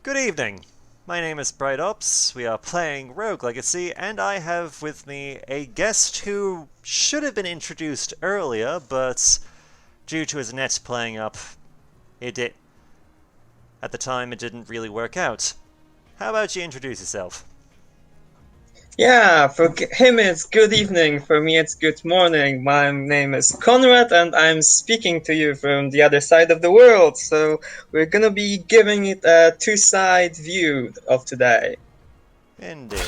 Good evening. My name is Bright Ops. We are playing Rogue Legacy, and I have with me a guest who should have been introduced earlier, but due to his net playing up, it did. At the time, it didn't really work out. How about you introduce yourself? Yeah, for him it's good evening, for me it's good morning. My name is Conrad and I'm speaking to you from the other side of the world. So we're gonna be giving it a two-side view of today. Indeed.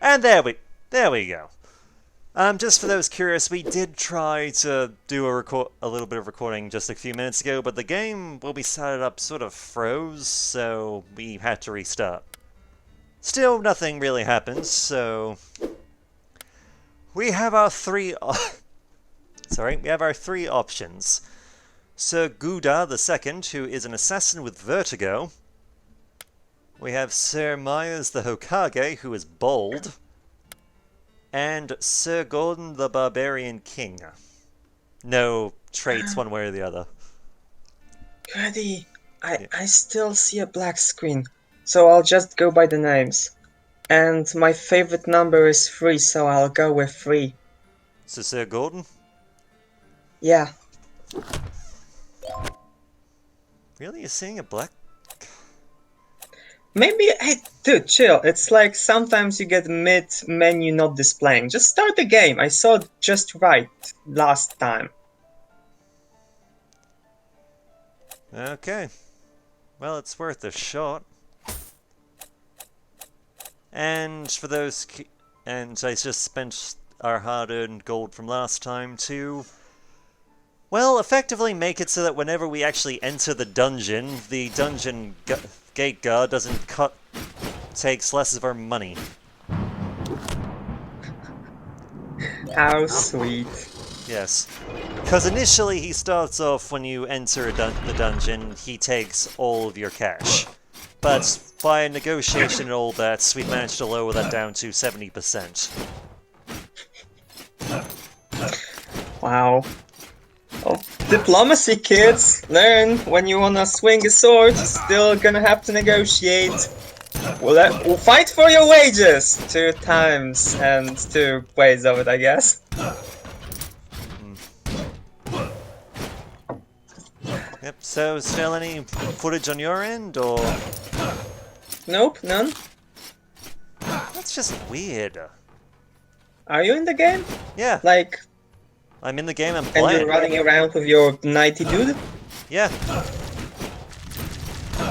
And there we go. Just for those curious, we did try to do a little bit of recording just a few minutes ago, but the game when we started up sort of froze, so we had to restart. Still, nothing really happens, so we have our we have our three options. Sir Gouda II, who is an assassin with vertigo. We have Sir Myers the Hokage, who is bold. And Sir Gordon the Barbarian King. No traits one way or the other. Ready? Yeah. I still see a black screen, so I'll just go by the names. And my favorite number is 3, so I'll go with 3. So Sir Gordon? Yeah. Really? You're seeing a black? Maybe, hey, dude, chill. It's like sometimes you get mid-menu not displaying. Just start the game. I saw it just right last time. Okay. Well, it's worth a shot. And for those... And I just spent our hard-earned gold from last time to... Well, effectively make it so that whenever we actually enter the dungeon gate guard doesn't takes less of our money. How sweet. Yes. Because initially he starts off when you enter the dungeon, he takes all of your cash. But by negotiation and all that, we've managed to lower that down to 70%. Wow. Oh, diplomacy, kids! Learn, when you wanna swing a sword, you're still gonna have to negotiate. We'll fight for your wages! 2 times and 2 ways of it, I guess. Yep, so still any footage on your end, or...? Nope, none. That's just weird. Are you in the game? Yeah, Like, I'm in the game, I'm and playing. you're running around with your 90 dude? Yeah.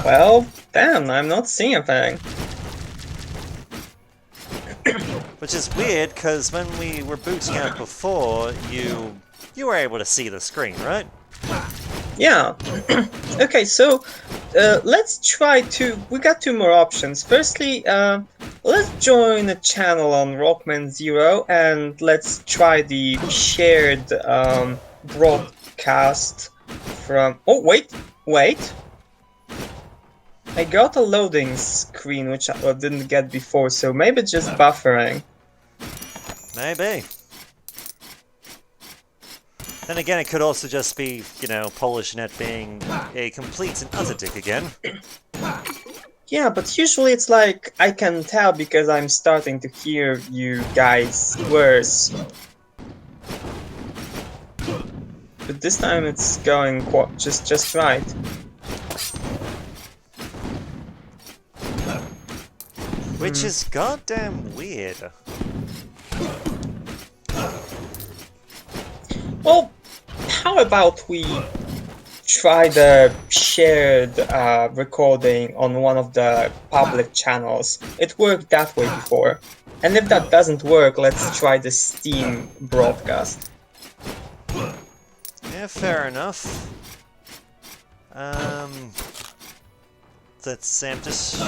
Well, damn, I'm not seeing a thing. Which is weird, because when we were booting out before, you were able to see the screen, right? Yeah. Okay, so let's try to. We got 2 more options. Firstly, let's join a channel on Rockman Zero and let's try the shared broadcast from. Oh, wait. I got a loading screen which I didn't get before, so maybe it's just buffering. Maybe. Then again, it could also just be, PolishNet being a complete and utter dick again. Yeah, but usually it's like I can tell because I'm starting to hear you guys worse. But this time it's going just right. Which is goddamn weird. Well, how about we try the shared recording on one of the public channels? It worked that way before. And if that doesn't work, let's try the Steam broadcast. Yeah, fair enough. Let's see, I'm just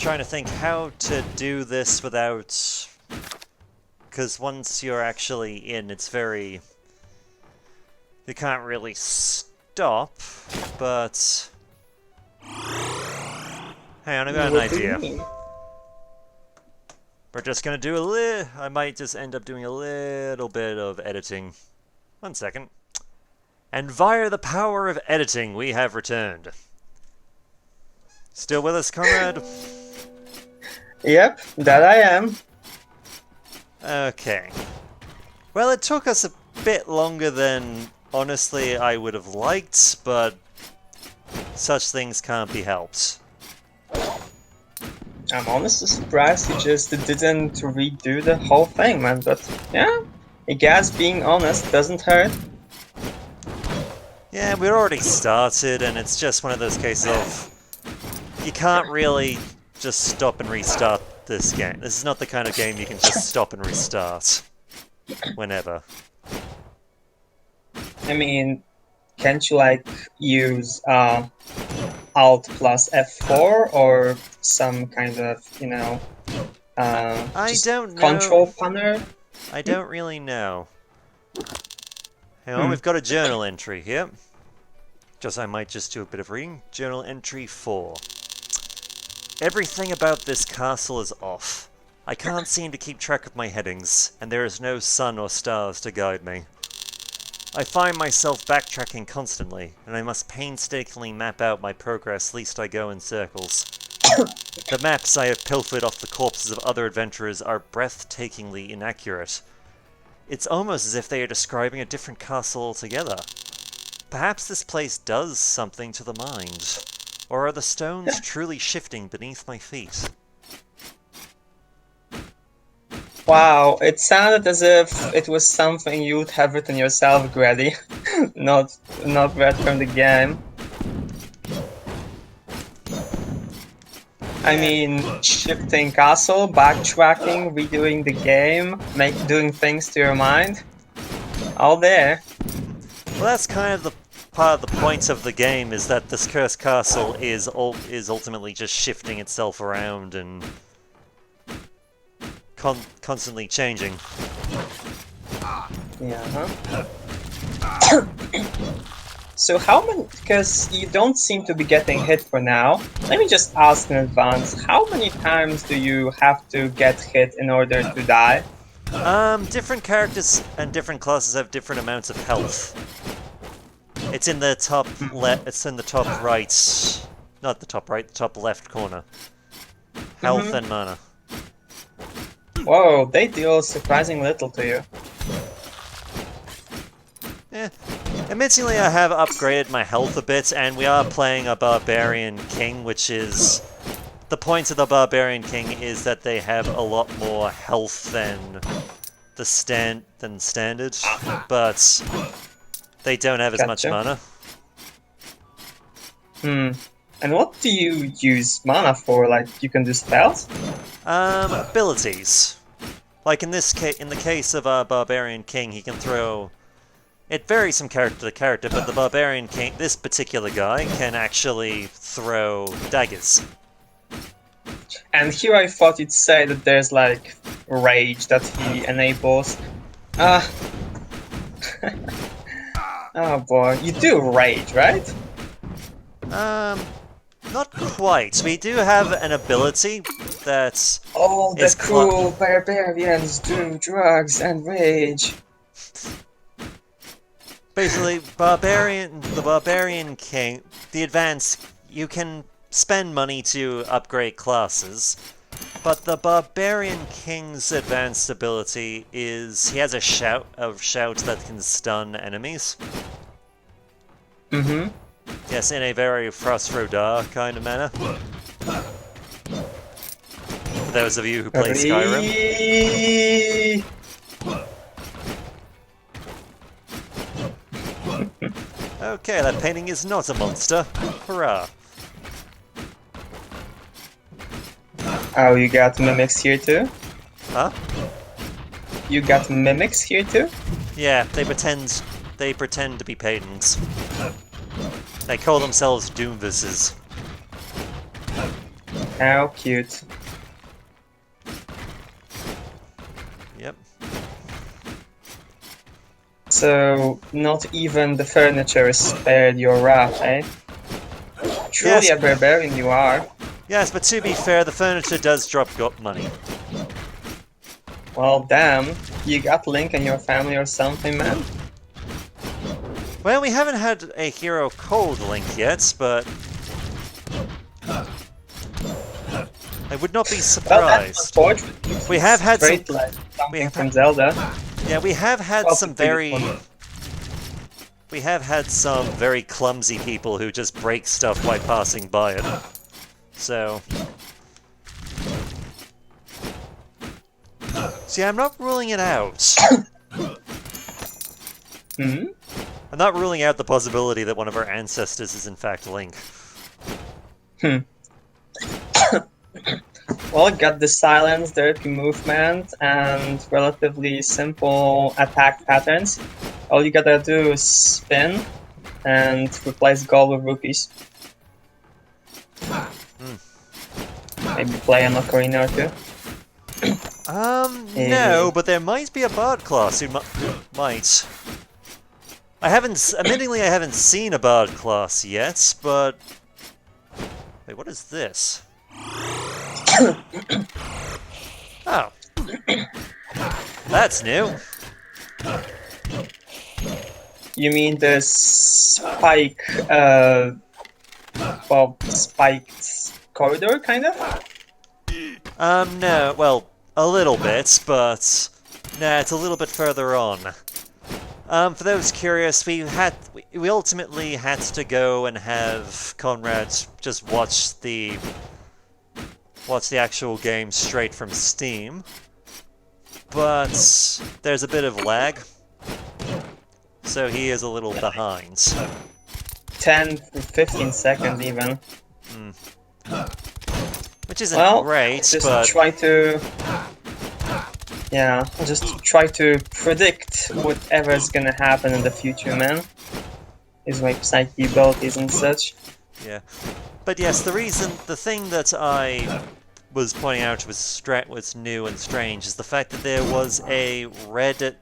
trying to think how to do this without... Because once you're actually in, it's very... You can't really stop, but... Hang on, I got an What do you idea. mean? We're just gonna do I might just end up doing a little bit of editing. 1 second. And via the power of editing, we have returned. Still with us, Conrad? Yep, that I am. Okay. Well, it took us a bit longer than, honestly, I would have liked, but such things can't be helped. I'm honestly surprised you just didn't redo the whole thing, man. But yeah, I guess being honest doesn't hurt. Yeah, we'd already started, and it's just one of those cases of you can't really just stop and restart this game. This is not the kind of game you can just stop and restart whenever. I mean, can't you like use Alt plus F4 or some kind of, you know, I just don't know. control panel? I don't really know. Hang on, we've got a journal entry here. I might just do a bit of reading. Journal entry 4. Everything about this castle is off. I can't seem to keep track of my headings, and there is no sun or stars to guide me. I find myself backtracking constantly, and I must painstakingly map out my progress lest I go in circles. The maps I have pilfered off the corpses of other adventurers are breathtakingly inaccurate. It's almost as if they are describing a different castle altogether. Perhaps this place does something to the mind. Or are the stones truly shifting beneath my feet? Wow, it sounded as if it was something you'd have written yourself, Grady. not read from the game. I mean, shifting castle, backtracking, redoing the game, doing things to your mind. All there. Well, that's kind of the part of the point of the game, is that this cursed castle is ultimately just shifting itself around and constantly changing. Yeah. So how many? Because you don't seem to be getting hit for now. Let me just ask in advance: how many times do you have to get hit in order to die? Different characters and different classes have different amounts of health. It's in the top it's in the top right, not the top right, the top left corner. Health and mana. Whoa, they deal surprisingly little to you. Yeah. Admittedly, I have upgraded my health a bit, and we are playing a Barbarian King, which is... The point of the Barbarian King is that they have a lot more health than standard, but they don't have as much mana. And what do you use mana for? Like, you can do spells? Abilities. Like in the case of our Barbarian King, he can throw... It varies from character to character, but the Barbarian King, this particular guy, can actually throw daggers. And here I thought you'd say that there's like rage that he enables. Oh boy, you do rage, right? Not quite. We do have an ability that's... Oh, the cool barbarians do drugs and rage. Basically, the Barbarian King, the advanced, you can spend money to upgrade classes, but the Barbarian King's advanced ability is he has a shout that can stun enemies. Mm-hmm. Yes, in a very Frostrodar kind of manner. For those of you who play Skyrim. Okay, that painting is not a monster. Hurrah. Oh, you got mimics here too? Huh? You got mimics here too? Yeah, they pretend to be paintings. They call themselves Doomvises. How cute. Yep. So, not even the furniture spared your wrath, eh? Truly a barbarian you are. Yes, but to be fair, the furniture does drop money. Well, damn. You got Link in your family or something, man? Well, we haven't had a hero called Link yet, but... I would not be Well, that's surprised. unfortunate. We have had some. Straight like We something have from Zelda. Yeah, we have had Well, some the biggest very. one. We have had some very clumsy people who just break stuff by passing by it. So. See, I'm not ruling it out. Hmm? I'm not ruling out the possibility that one of our ancestors is in fact Link. Hmm. Well, got the silence, dirty movement, and relatively simple attack patterns. All you gotta do is spin and replace gold with rupees. Maybe play an ocarina or two. No, but there might be a bard class who might. Admittingly, I haven't seen a bard class yet, but. Wait, what is this? Oh. That's new. You mean the spike, spiked corridor, kind of? No, well, a little bit, but nah, it's a little bit further on. For those curious, we ultimately had to go and have Conrad just watch the actual game straight from Steam, but there's a bit of lag, so he is a little behind. 10 to 15 seconds even. Which isn't great, just but try to... Yeah, just try to predict whatever's gonna happen in the future, man. His like psyche abilities and such. yeah. But yes, the thing that I was pointing out was new and strange is the fact that there was a red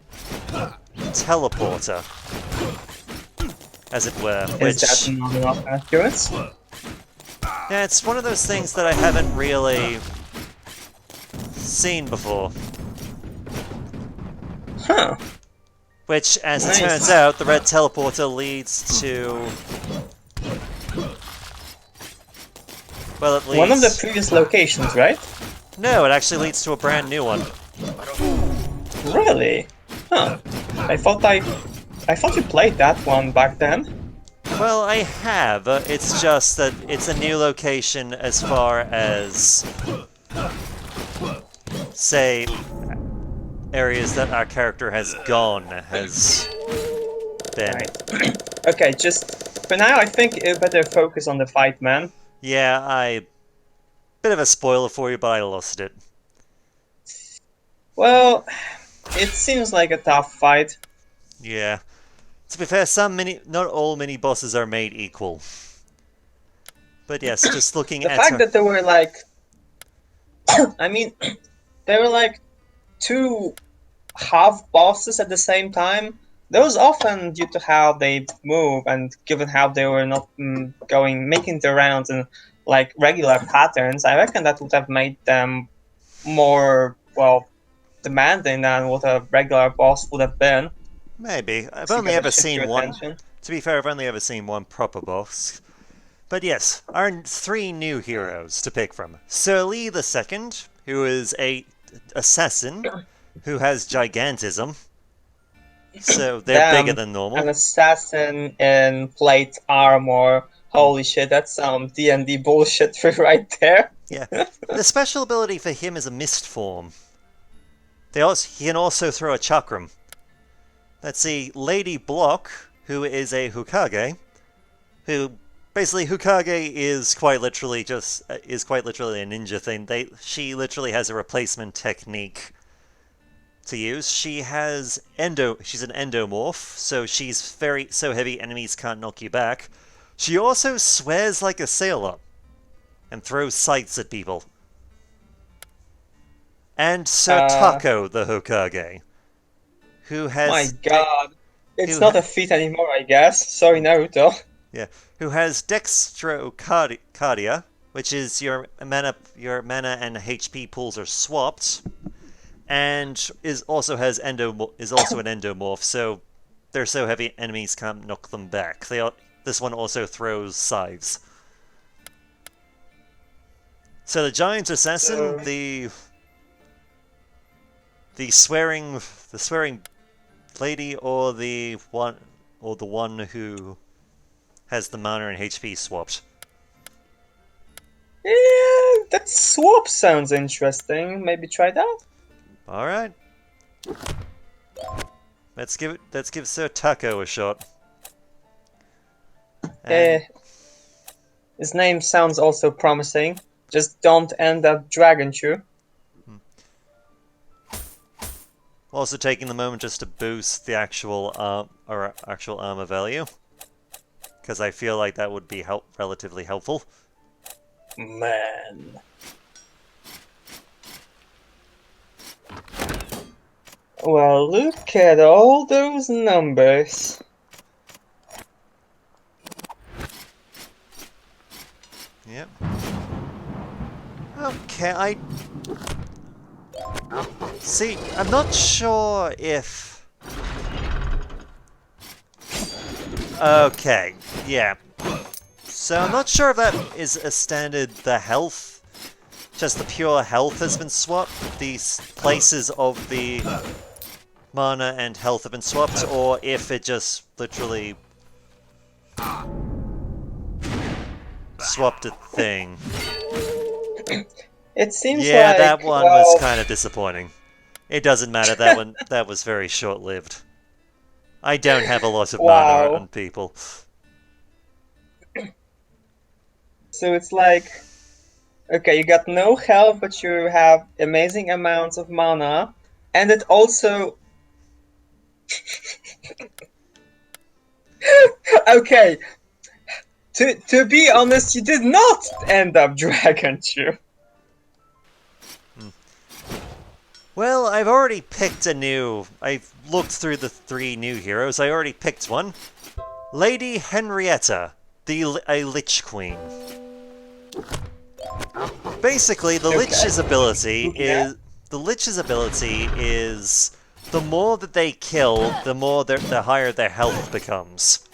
teleporter, as it were, Is that not enough accurate? yeah, it's one of those things that I haven't really seen before. Huh. Which, as Nice. it turns out, the red teleporter leads to... Well, it leads... One of the previous locations, right? No, it actually leads to a brand new one. Really? Huh. I thought you played that one back then. Well, I have. It's just that it's a new location as far as, say, areas that our character has been. Right. Okay, just for now, I think you better focus on the fight, man. Yeah, bit of a spoiler for you, but I lost it. Well, it seems like a tough fight. Yeah. To be fair, not all mini bosses are made equal. But yes, just looking The at fact her... that there were like, I mean, there were like two half bosses at the same time. That was often due to how they move, and given how they were not making the rounds in like regular patterns, I reckon that would have made them more demanding than what a regular boss would have been. Maybe. I've So you only gotta ever shift seen your one... attention. To be fair, I've only ever seen one proper boss. But yes, our three new heroes to pick from. Sir Lee II, who is a assassin who has gigantism. So they're bigger Damn, than normal. an assassin in plate armor. Holy shit, that's some D&D bullshit right there. Yeah. The special ability for him is a mist form. He can also throw a chakram. Let's see, Lady Block, who is a Hokage, who basically Hokage is quite literally a ninja thing. She literally has a replacement technique to use. She's an endomorph, so she's so heavy enemies can't knock you back. She also swears like a sailor and throws scythes at people. And Sir Taco the Hokage, who has My god. It's not a feat anymore, I guess. Sorry, Naruto. Yeah, who has Dextrocardia, which is your mana and HP pools are swapped, and is also an endomorph. So they're so heavy enemies can't knock them back. This one also throws scythes. So the giant assassin, So, the swearing lady, or the one who has the mana and HP swapped. yeah, that swap sounds interesting. Maybe try that. All right. Let's give Sir Taco a shot. Eh, And his name sounds also promising. Just don't end up Dragon Chew. also taking the moment just to boost the actual actual armor value, because I feel like that would be relatively helpful. Man. Well, look at all those numbers. Yep. Okay, see, I'm not sure if... Okay, yeah. So I'm not sure if that is a standard, the health, just the pure health has been swapped, these places of the mana and health have been swapped, or if it just literally swapped a thing. It seems Yeah, like, that one was well, kind of disappointing. It doesn't matter, that was very short-lived. I don't have a lot of mana wow. on people. So it's like, okay, you got no health, but you have amazing amounts of mana, and it also... Okay, to be honest, you did not end up Dragon Chew. Well, I've already picked a new... I've looked through the 3 new heroes. I already picked one. Lady Henrietta, a Lich Queen. Basically, the Okay. Lich's ability Yeah. is... The Lich's ability is... The more that they kill, the higher their health becomes.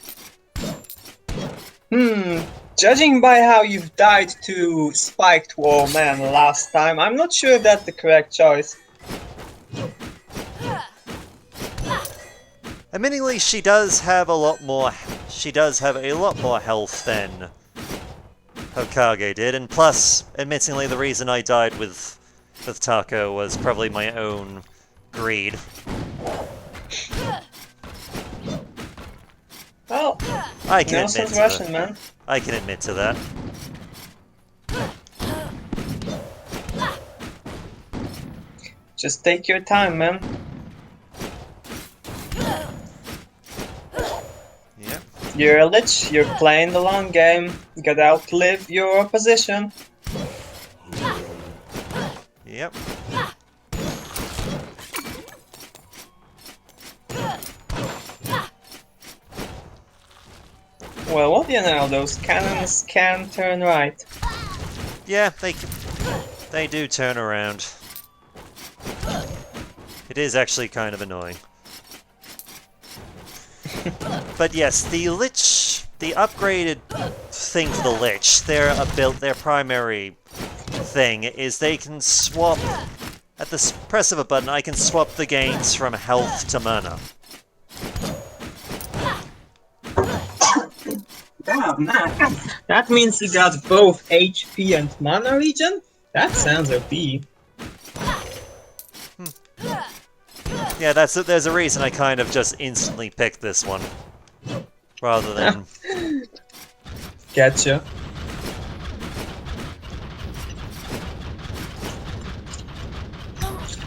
Judging by how you've died to Spiked Wall Man last time, I'm not sure that's the correct choice. Admittingly, she does have a lot more... She does have a lot more health than Hokage did, and plus, admittingly, the reason I died with Taco was probably my own greed. Well, I can no admit sense to rushing, that. man. I can admit to that. Just take your time, man. Yep. You're a Lich, you're playing the long game. You gotta outlive your opposition. Yep. Well, what do you know? Those cannons can turn right. Yeah, they do turn around. It is actually kind of annoying. But yes, the Lich, the upgraded thing for the Lich, their primary thing is they can swap, at the press of a button, I can swap the gains from health to mana. Damn, man. That means you got both HP and mana regen? That sounds OP. Yeah, there's a reason I kind of just instantly picked this one. Rather than... Gotcha.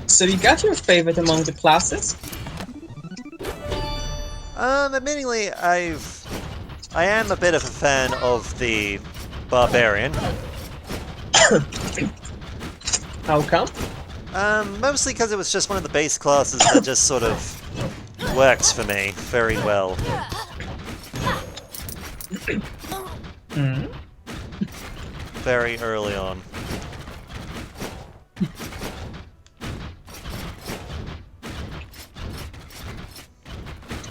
So you got your favorite among the classes? Admittingly, I am a bit of a fan of the Barbarian. How come? Mostly because it was just one of the base classes that just sort of works for me very well. Very early on.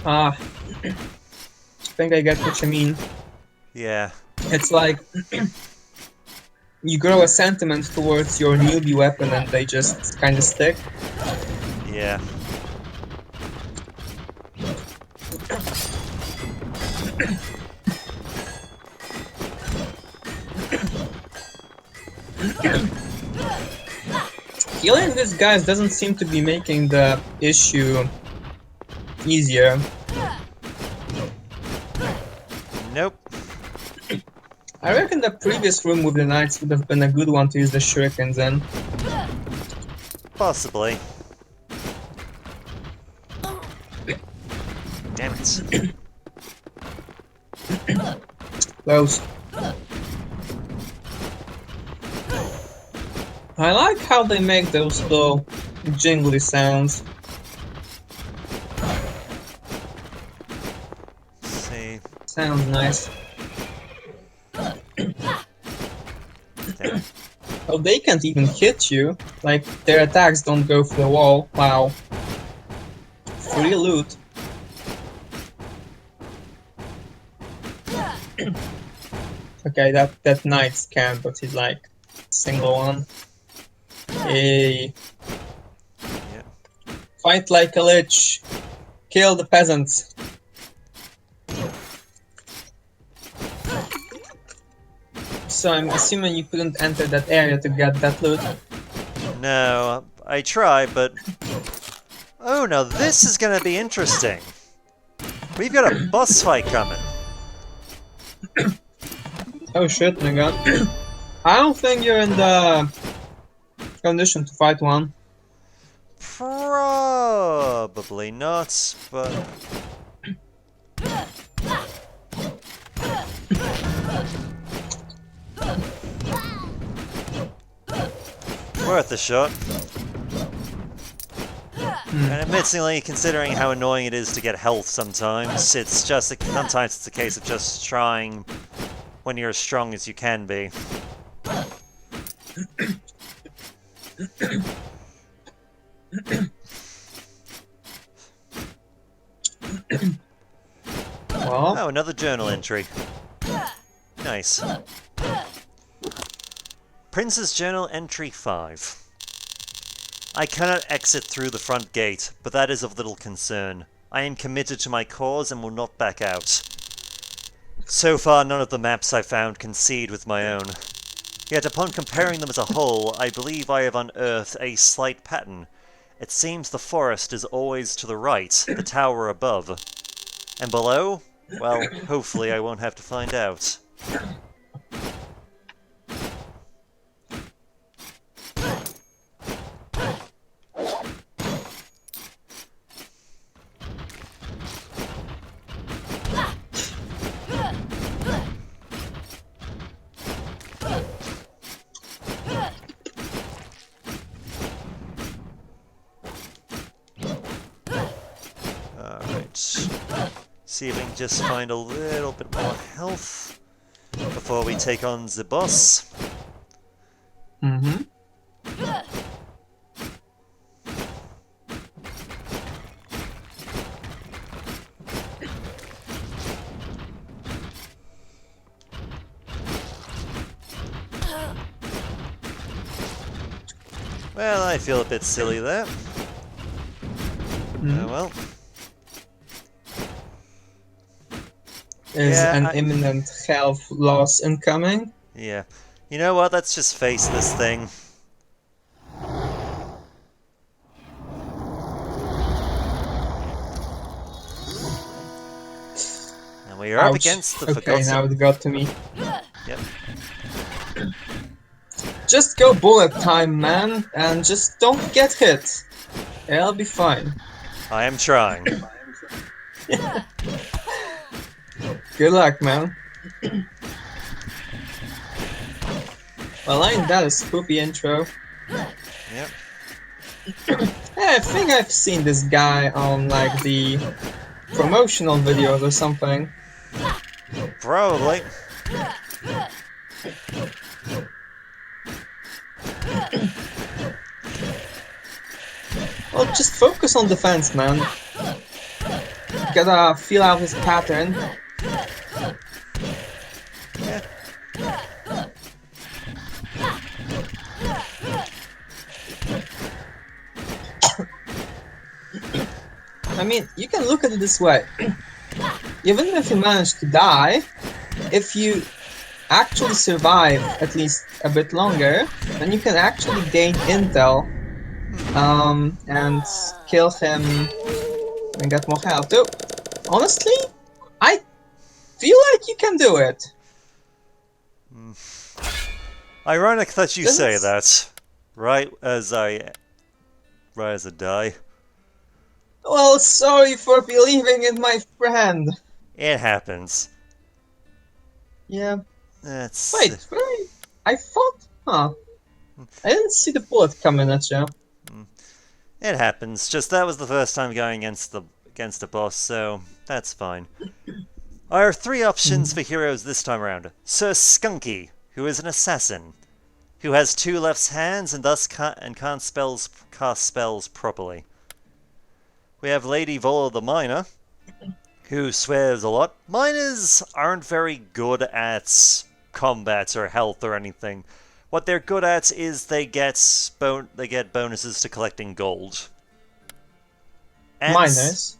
I think I get what you mean. Yeah. It's like you grow a sentiment towards your newbie weapon and they just kind of stick. Yeah. Killing these guys doesn't seem to be making the issue easier. Nope. I reckon the previous room with the knights would have been a good one to use the shurikens in. Possibly. Damn it. Close. I like how they make those little jingly sounds. Let's see. Sounds nice. Damn. Oh, they can't even hit you. Like, their attacks don't go through the wall. Wow. Free loot. Okay, that knight's can, but he's like single one. Hey. Yeah. Fight like a lich. Kill the peasants. So I'm assuming you couldn't enter that area to get that loot. No, I tried, but... Oh, now this is gonna be interesting. We've got a boss fight coming. Oh shit, my god. I don't think you're in the condition to fight one. Probably not, but... Worth a shot. And admittedly, considering how annoying it is to get health sometimes, sometimes it's a case of just trying when you're as strong as you can be. Well, Oh, another journal entry. Nice. Prince's Journal Entry 5. I cannot exit through the front gate, but that is of little concern. I am committed to my cause and will not back out. So far, none of the maps I found concede with my own. Yet upon comparing them as a whole, I believe I have unearthed a slight pattern. It seems the forest is always to the right, the tower above. And below? Well, hopefully I won't have to find out. See if we can just find a little bit more health before we take on the boss. mm-hmm. Well, I feel a bit silly there. Oh well. Is Yeah, an imminent health loss incoming? Yeah. You know what? Let's just face this thing. And we are up Ouch. against the Okay, Forgotten. now it got to me. Yep. Just go bullet time, man, and just don't get hit. It'll be fine. I am trying. Good luck, man. Well, ain't that a spoopy intro? Yep. I think I've seen this guy on, like, the promotional videos or something. Probably. Well, just focus on defense, man. Gotta feel out his pattern. Yeah. I mean, you can look at it this way. Even if you manage to die, if you actually survive at least a bit longer, then you can actually gain intel and kill him and get more health. Though, honestly, I feel like you can do it. Ironic that you say Doesn't- that. Right as I die. Well, sorry for believing in my friend. It happens. Yeah. That's... Wait. I thought, huh? I didn't see the bullet coming at you. It happens. Just that was the first time going against a boss, so that's fine. Our three options for heroes this time around. Sir Skunky, who is an assassin, who has two left hands and thus can't cast spells properly. We have Lady Vola the Miner, who swears a lot. Miners aren't very good at combat or health or anything. What they're good at is they get bonuses to collecting gold. And Miners.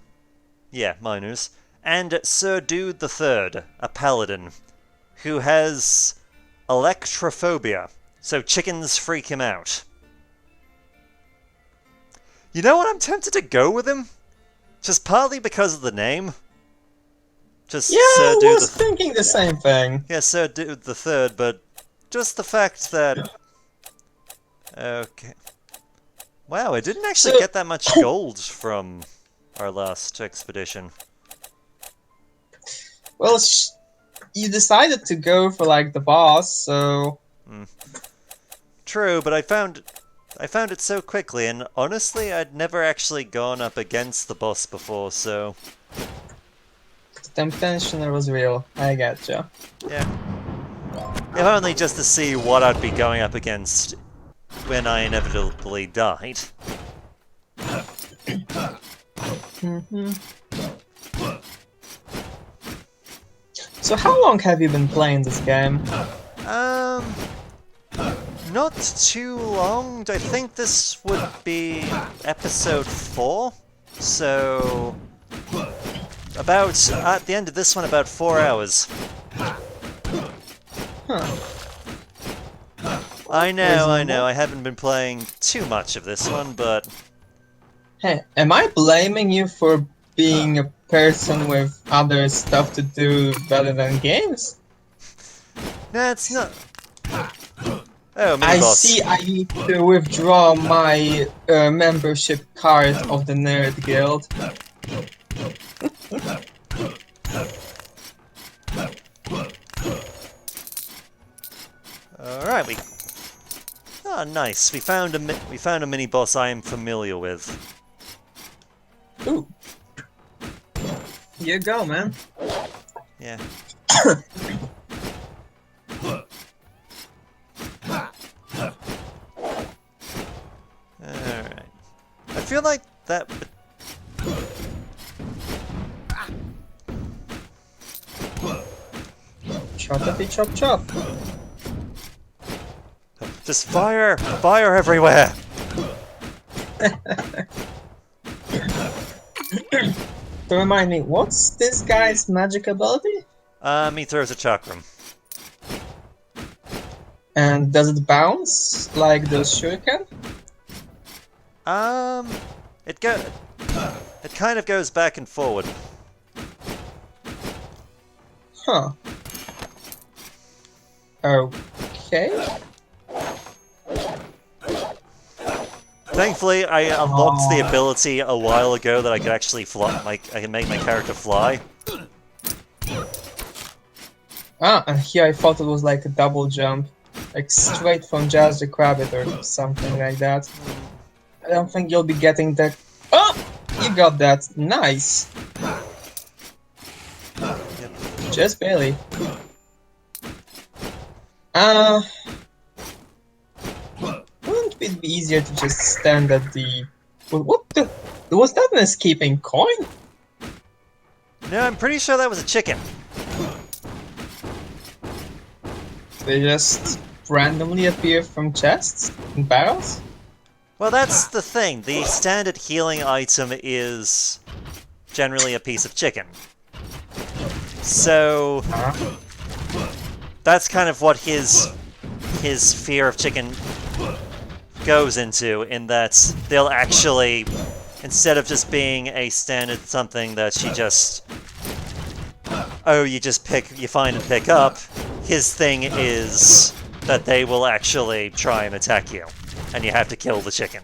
Yeah, miners. And Sir Dude the Third, a paladin, who has electrophobia, so chickens freak him out. You know what? I'm tempted to go with him, just partly because of the name. Just Yeah, Sir I Dude was thinking the same thing. Yeah, Sir Dude the Third, but just the fact that... Okay. Wow, I didn't actually get that much gold from our last expedition. Well, you decided to go for like the boss, so True, but I found it so quickly, and honestly, I'd never actually gone up against the boss before, so... the temptation was real. I gotcha. Yeah. If only just to see what I'd be going up against when I inevitably died. So how long have you been playing this game? Not too long. I think this would be episode 4, so... at the end of this one, about 4 hours. Huh. I know, I haven't been playing too much of this one, but... Hey, am I blaming you for being a person with other stuff to do better than games? No, it's not... Oh, I mini-boss. see I need to withdraw my membership card of the Nerd Guild. Alright, Oh, nice. We found a mini-boss I am familiar with. Ooh. Here you go, man. Yeah. Alright. I feel like that... Choppity chop chop. Just fire! Fire everywhere! To remind me, what's this guy's magic ability? He throws a chakram. And does it bounce like the shuriken? It kind of goes back and forward. Huh. Okay. Thankfully, I unlocked the ability a while ago that I could actually fly. I can make my character fly. Ah, and here I thought it was like a double jump. Like straight from Jazz the Rabbit or something like that. I don't think you'll be getting that. Oh! You got that. Nice. Just barely. Wouldn't it be easier to just stand at the... What the... Was that an escaping coin? No, I'm pretty sure that was a chicken. They just randomly appear from chests and barrels? Well, that's the thing. The standard healing item is generally a piece of chicken. So Huh? that's kind of what his fear of chicken goes into, in that they'll actually, instead of just being a standard something that she just, oh, you find and pick up, his thing is that they will actually try and attack you, and you have to kill the chicken.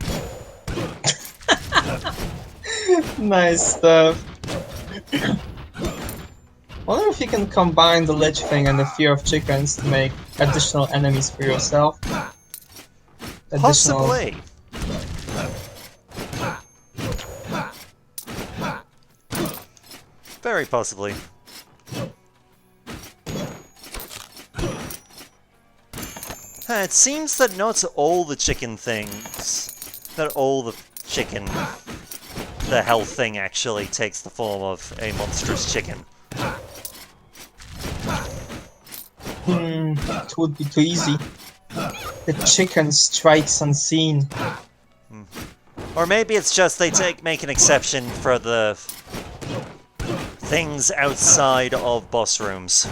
Nice stuff. Wonder if you can combine the lich thing and the fear of chickens to make additional enemies for yourself. Additional. Possibly. Very possibly. It seems that not all the chicken things, not all the chicken, the health thing actually takes the form of a monstrous chicken. It would be too easy. The chicken strikes unseen. Or maybe it's just they make an exception for the things outside of boss rooms.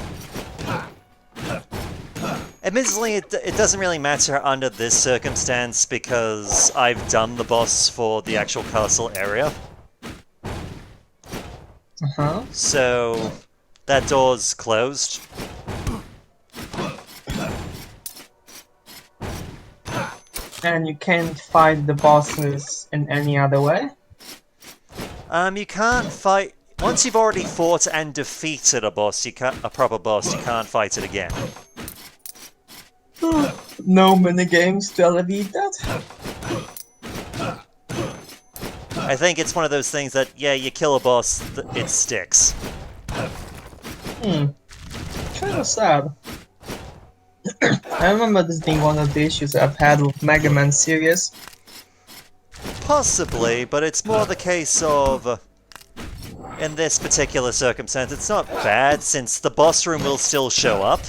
Admittedly, it doesn't really matter under this circumstance because I've done the boss for the actual castle area. Uh-huh. So that door's closed. And you can't fight the bosses in any other way? You can't fight... Once you've already fought and defeated a boss, a proper boss, you can't fight it again. No minigames to alleviate that? I think it's one of those things that, yeah, you kill a boss, it sticks. Kind of sad. I remember this being one of the issues I've had with Mega Man series. Possibly, but it's more the case of... in this particular circumstance, it's not bad, since the boss room will still show up.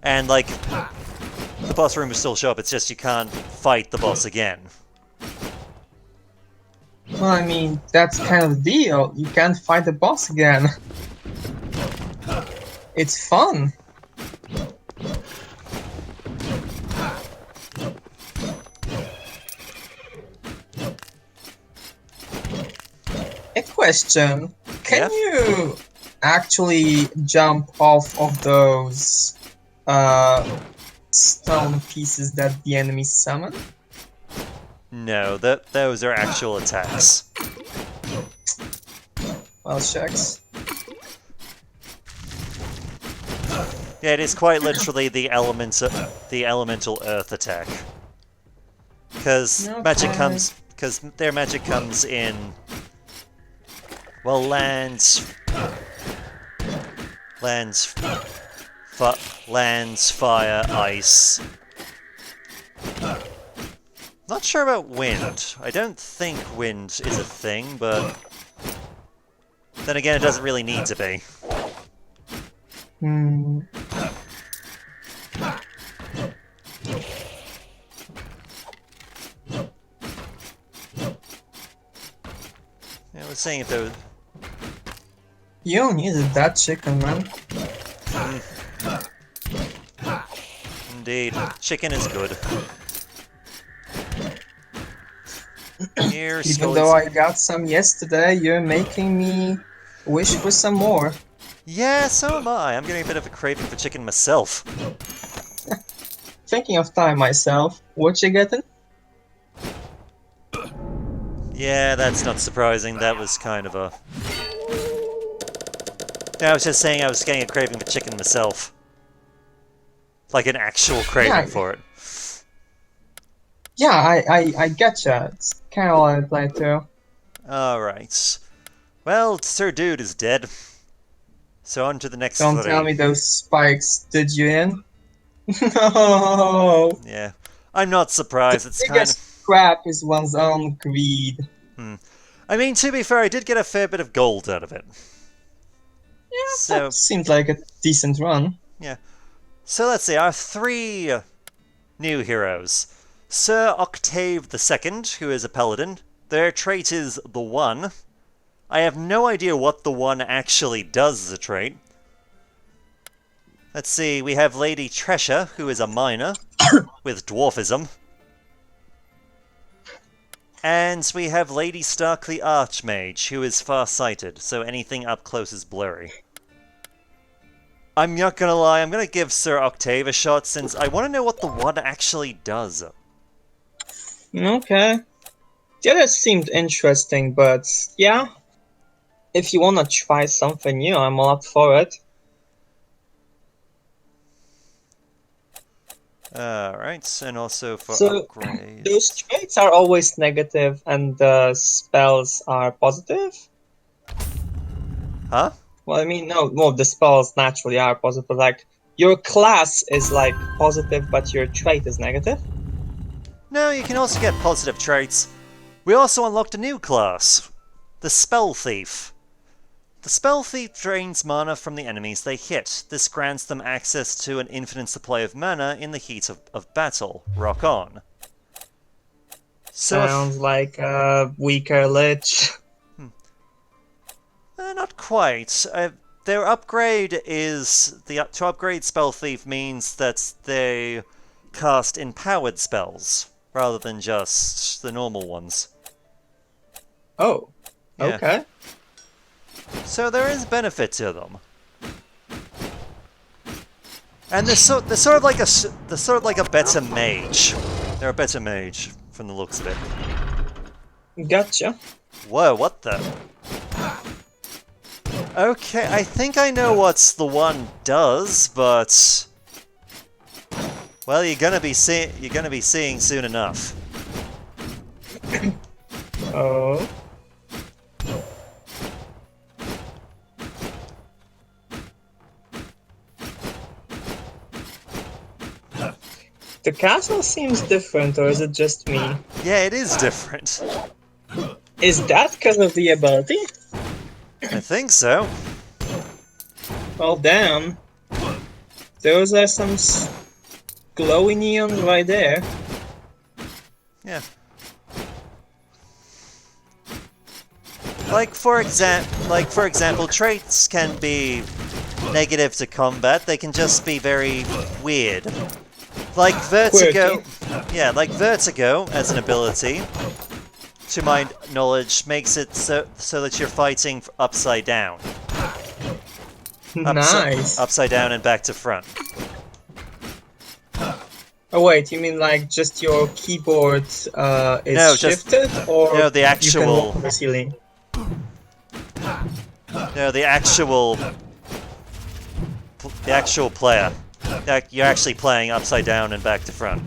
And, like, the boss room will still show up, it's just you can't fight the boss again. Well, I mean, that's kind of the deal. You can't fight the boss again. It's fun. A question. Can you actually jump off of those stone pieces that the enemies summon? No, those are actual attacks. Well, shucks. Yeah, it is quite literally the elemental earth attack. Because their magic comes in, well, lands, fire, ice. Not sure about wind. I don't think wind is a thing, but then again, it doesn't really need to be. Yeah, I was saying if there was... You needed that chicken, man. Indeed. Chicken is good. Here, Even though I got some yesterday, you're making me wish for some more. Yeah, so am I. I'm getting a bit of a craving for chicken myself. Thinking of time myself, what you getting? Yeah, that's not surprising. That was kind of a... Yeah, I was just saying I was getting a craving for chicken myself. Like an actual craving for it. Yeah, I getcha. It's kind of what I play too. Alright. Well, Sir Dude is dead. So on to the next Don't three. tell me those spikes did you in. No! Yeah. I'm not surprised. It's kind biggest of... crap is one's own greed. I mean, to be fair, I did get a fair bit of gold out of it. Yeah, So... that seemed like a decent run. Yeah. So let's see, our three new heroes. Sir Octave II, who is a paladin. Their trait is the One. I have no idea what the one actually does as a trait. Let's see, we have Lady Tresha, who is a miner with dwarfism. And we have Lady Stark the Archmage, who is far-sighted, so anything up close is blurry. I'm not gonna lie, I'm gonna give Sir Octave a shot since I want to know what the one actually does. Okay. The others seemed interesting, but yeah. If you wanna try something new, I'm all up for it. Alright, and also for So, upgrades. those traits are always negative and the spells are positive? Huh? Well, I mean, no, well, the spells naturally are positive. Like, your class is like positive, but your trait is negative? No, you can also get positive traits. We also unlocked a new class, the Spell Thief. The Spell Thief drains mana from the enemies they hit. This grants them access to an infinite supply of mana in the heat of battle. Rock on. So Sounds like a weaker lich. Not quite. Their upgrade is... to upgrade Spell Thief means that they cast empowered spells, rather than just the normal ones. Oh, Yeah. okay. So there is benefit to them. And they're sort of like a better mage. They're a better mage, from the looks of it. Gotcha. Whoa, what the... Okay, I think I know what the one does, but... Well, you're gonna be seeing soon enough. Oh. The castle seems different, or is it just me? Yeah, it is different. Is that because of the ability? I think so. Well, damn. Those are some glowy neons right there. Yeah. Like for example, traits can be negative to combat. They can just be very weird. Like Vertigo. Yeah, like Vertigo as an ability, to my knowledge, makes it so that you're fighting upside down. Nice. Upside down and back to front. Oh wait, you mean like just your keyboard is No, shifted, or no, the you can actual- walk on the ceiling? No, the actual player. You're actually playing upside down and back to front.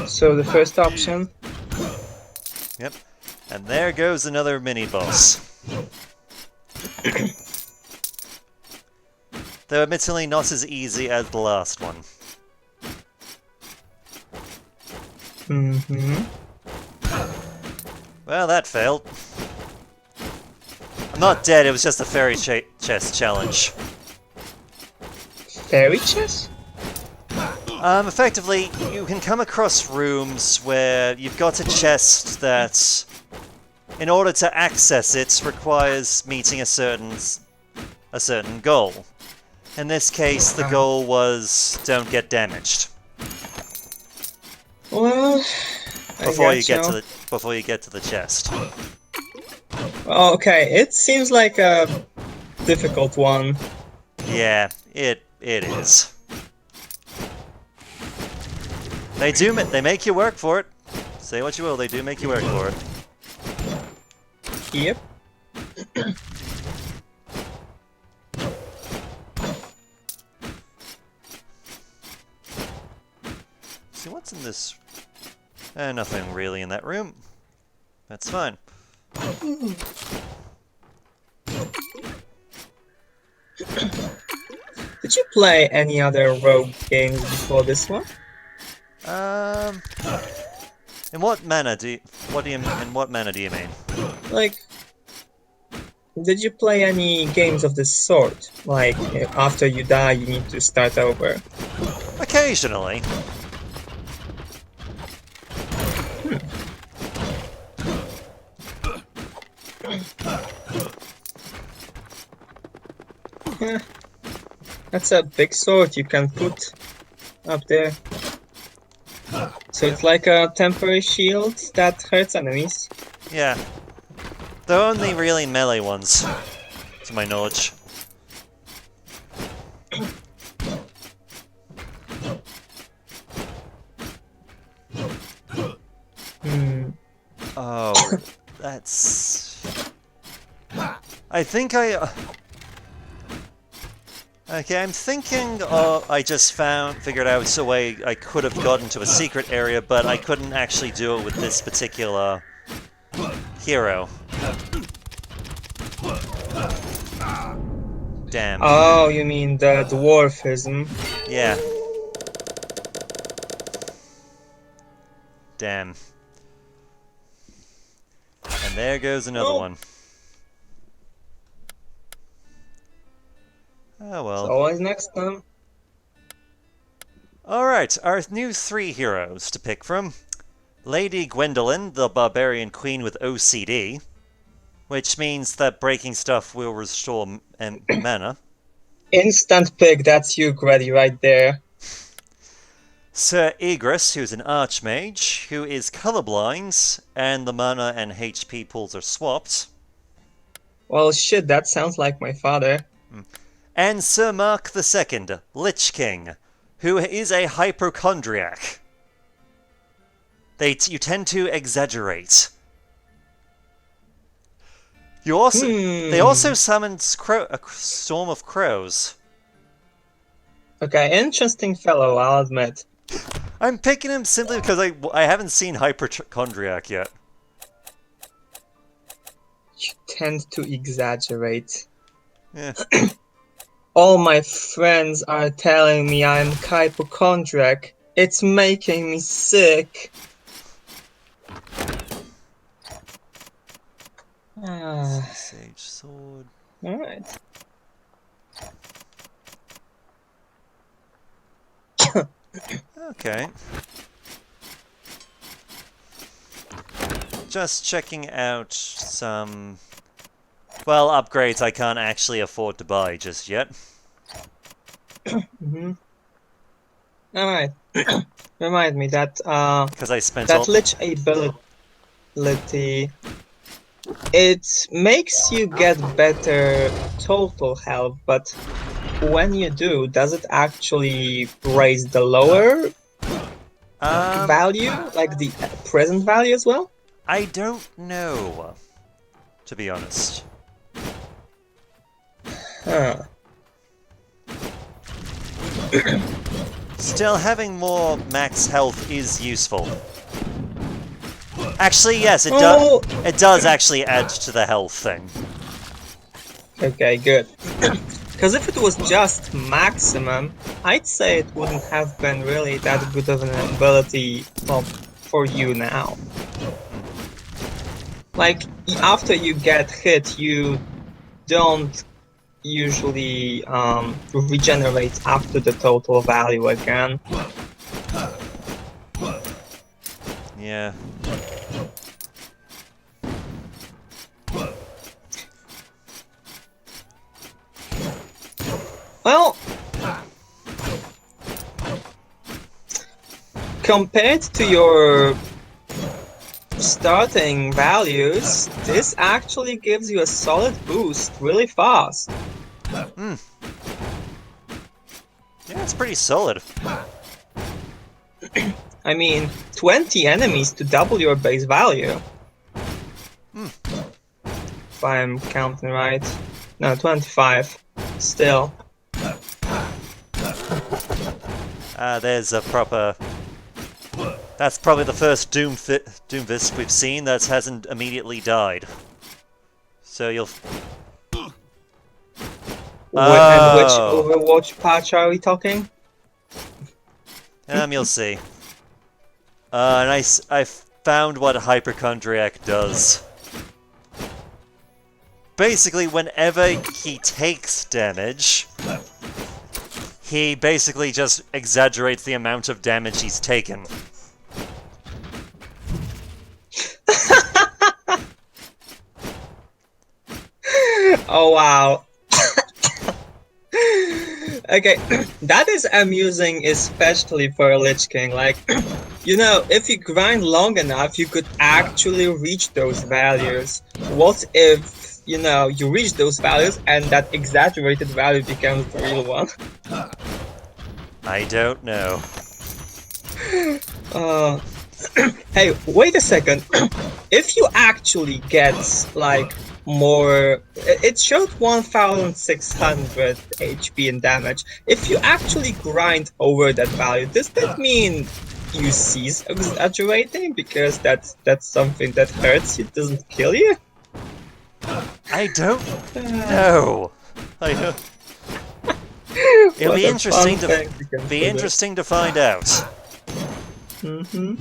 So the first option. Yep. And there goes another mini-boss. Though admittedly not as easy as the last one. Mm-hmm. Well, that failed. I'm not dead, it was just a fairy chest challenge. Fairy chest? Effectively, you can come across rooms where you've got a chest that, in order to access it, requires meeting a certain goal. In this case, the goal was don't get damaged Well, before you get to the chest. Oh, okay, it seems like a difficult one. Yeah, it is. They make you work for it. Say what you will, they do make you work for it. Yep. See, what's in this? Nothing really in that room. That's fine. Did you play any other rogue games before this one? In what manner do you, in what manner do you mean? Like, did you play any games of this sort? Like, after you die, you need to start over. Occasionally. That's a big sword you can put up there. So it's like a temporary shield that hurts enemies. Yeah. They're only really melee ones, to my knowledge. Hmm. Oh, that's... I think I... Okay, I'm thinking I just figured out a way I could have gotten to a secret area, but I couldn't actually do it with this particular hero. Damn. Oh, you mean the dwarfism? Yeah. Damn. And there goes another Oh. one. Oh It's well. always next time. Alright, our new 3 heroes to pick from. Lady Gwendolyn, the barbarian queen with OCD, which means that breaking stuff will restore mana. Instant pick, that's you, Grady, right there. Sir Egress, who's an archmage, who is colorblind, and the mana and HP pools are swapped. Well, shit, that sounds like my father. And Sir Mark II, Lich King, who is a hypochondriac. You tend to exaggerate. They also summoned a storm of crows. Okay, interesting fellow, I'll admit. I'm picking him simply because I haven't seen hypochondriac yet. You tend to exaggerate. Yeah. All my friends are telling me I'm hypochondriac. It's making me sick. Sage sword. Alright. Okay. Just checking out some... Well, upgrades I can't actually afford to buy just yet. Alright. Remind me that Because I spent that Lich ability, it makes you get better total health, but when you do, does it actually raise the lower value, like the present value as well? I don't know, to be honest. Huh. Still, having more max health is useful. Actually, yes, it does actually add to the health thing. Okay, good. Because if it was just maximum, I'd say it wouldn't have been really that good of an ability, well, for you now. Like, after you get hit, you don't usually regenerate up to the total value again. Yeah. Well, compared to your starting values, this actually gives you a solid boost really fast. Yeah, it's pretty solid. I mean, 20 enemies to double your base value. If I'm counting right. No, 25. Still. There's a proper... That's probably the first Doomfist we've seen that hasn't immediately died. So you'll... And which Overwatch patch are we talking? You'll see. And I found what Hypochondriac does. Basically, whenever he takes damage, he basically just exaggerates the amount of damage he's taken. Oh wow. Okay, that is amusing, especially for a Lich King. Like, you know, if you grind long enough, you could actually reach those values. What if, you know, you reach those values and that exaggerated value becomes the real one? I don't know. Uh, hey, wait a second. If you actually get, like, more... It showed 1600 HP and damage. If you actually grind over that value, does that mean you cease exaggerating? Because that's something that hurts you, doesn't kill you? I don't know. I, it'll What be a fun interesting to thing to consider. find out. Mm-hmm.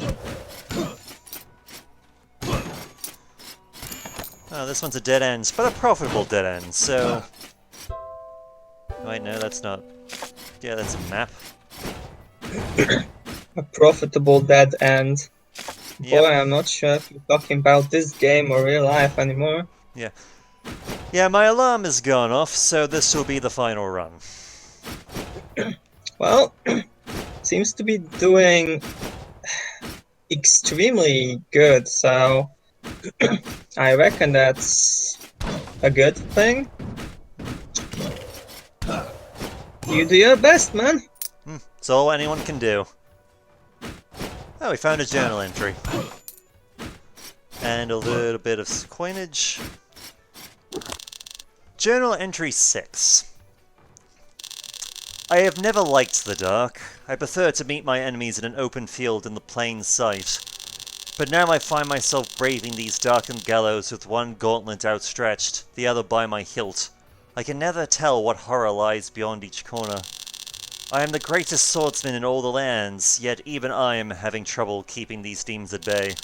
Oh, this one's a dead end, but a profitable dead end. So, wait, no, that's not. Yeah, that's a map. A profitable dead end. Yep. Boy, I'm not sure if you're talking about this game or real life anymore. Yeah. Yeah, my alarm has gone off, so this will be the final run. Well, seems to be doing extremely good, so I reckon that's a good thing. You do your best, man. It's all anyone can do. Oh, we found a journal entry. And a little bit of coinage. Journal entry 6. I have never liked the dark. I prefer to meet my enemies in an open field in the plain sight. But now I find myself braving these darkened gallows with one gauntlet outstretched, the other by my hilt. I can never tell what horror lies beyond each corner. I am the greatest swordsman in all the lands, yet even I am having trouble keeping these demons at bay.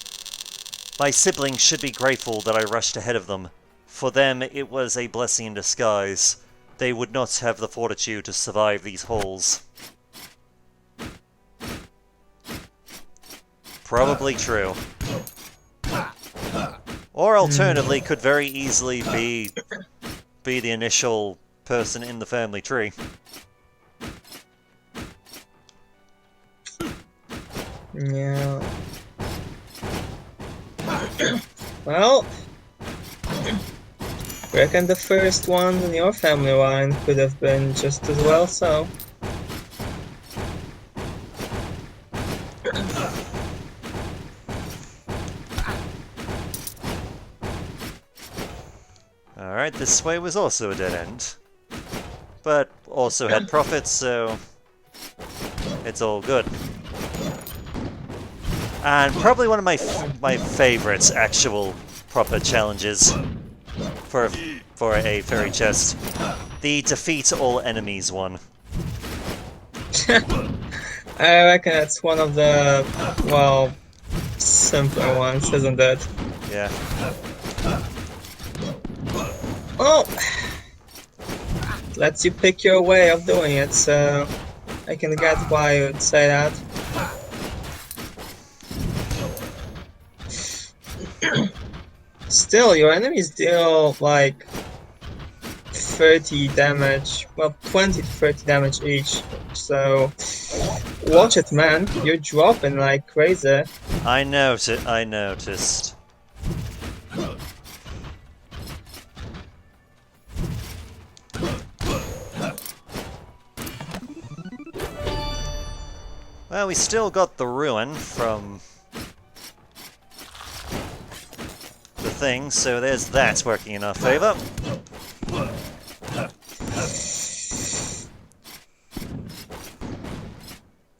My siblings should be grateful that I rushed ahead of them. For them, it was a blessing in disguise. They would not have the fortitude to survive these holes. Probably true. Or alternatively, could very easily be the initial person in the family tree. Yeah. Well, reckon the first one in your family line could have been just as well, so. Alright, this way was also a dead end. But also had profits, so it's all good. And probably one of my favorites actual proper challenges for a fairy chest. The defeat all enemies one. I reckon it's one of the, well, simpler ones, isn't it? Yeah. Well, lets you pick your way of doing it, so I can get why you'd say that. Still, your enemies deal like 30 damage, well, 20 to 30 damage each, so watch it, man. You're dropping like crazy. I noticed. Well, we still got the ruin from the thing, so there's that working in our favor.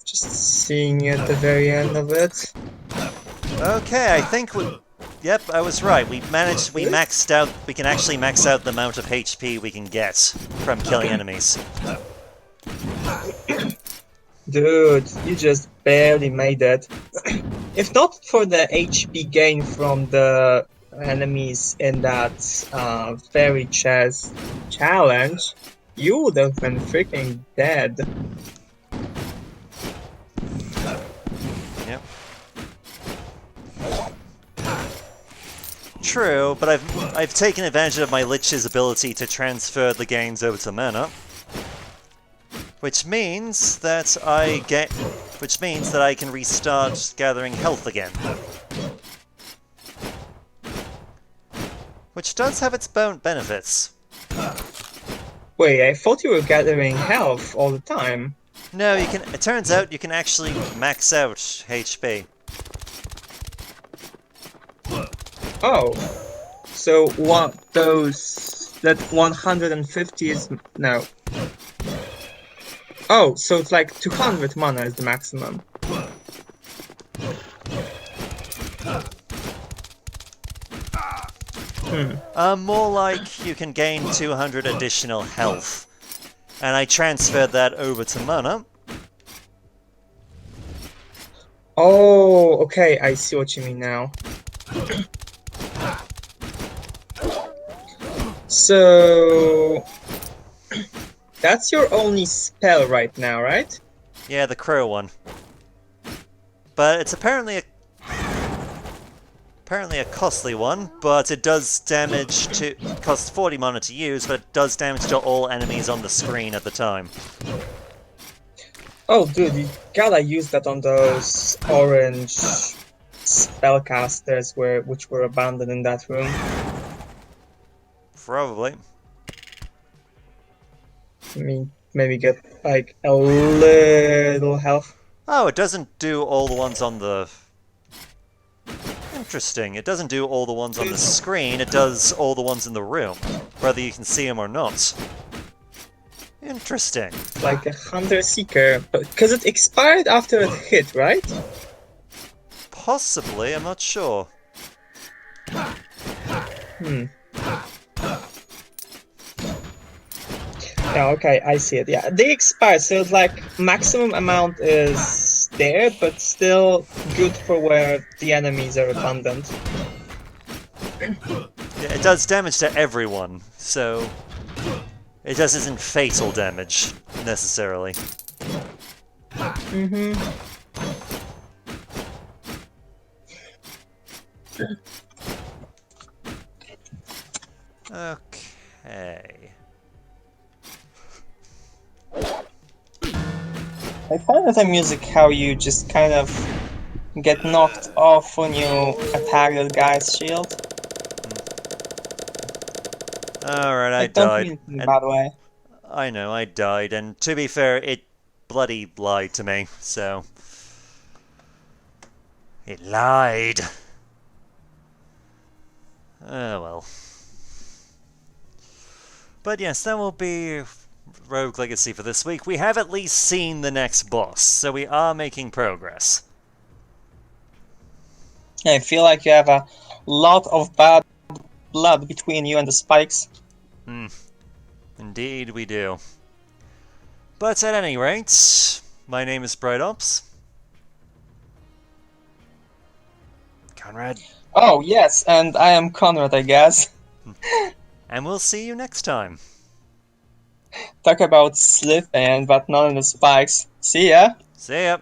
Just seeing at the very end of it. Okay, I think we... Yep, I was right. We maxed out... We can actually max out the amount of HP we can get from killing enemies. Dude, you just barely made it. If not for the HP gain from the enemies in that fairy chest challenge, you would have been freaking dead. Yep. True, but I've taken advantage of my Lich's ability to transfer the gains over to mana. Which means that I can restart gathering health again. Which does have its benefits. Wait, I thought you were gathering health all the time. No, you can. It turns out you can actually max out HP. Oh, so what that 150 is no. Oh, so it's like 200 mana is the maximum. More like you can gain 200 additional health. And I transferred that over to mana. Oh, okay, I see what you mean now. So that's your only spell right now, right? Yeah, the crow one. But it's apparently a costly one, but it does damage to... costs 40 mana to use, but it does damage to all enemies on the screen at the time. Oh, dude, you gotta use that on those orange spellcasters which were abandoned in that room. Probably. I mean, maybe get like a little health. Oh, it doesn't do all the ones on the... Interesting. It doesn't do all the ones on the screen, it does all the ones in the room, whether you can see them or not. Interesting. Like a hunter-seeker, because it expired after it hit, right? Possibly, I'm not sure. Yeah, okay, I see it. Yeah, they expire, so it's like maximum amount is there, but still good for where the enemies are abundant. Yeah, it does damage to everyone, so... It just isn't fatal damage, necessarily. Okay... I find with the music how you just kind of get knocked off when you attack that guy's shield. Alright, I I don't died. mean it in a And bad way. I know, I died, and to be fair, it bloody lied to me, so... It lied! Oh well. But yes, that will be Rogue Legacy for this week. We have at least seen the next boss, so we are making progress. I feel like you have a lot of bad blood between you and the spikes. Indeed we do. But at any rate, my name is Bright Ops. Conrad. Oh, yes, and I am Conrad, I guess. And we'll see you next time. Talk about slipping, but not in the spikes. See ya! See ya!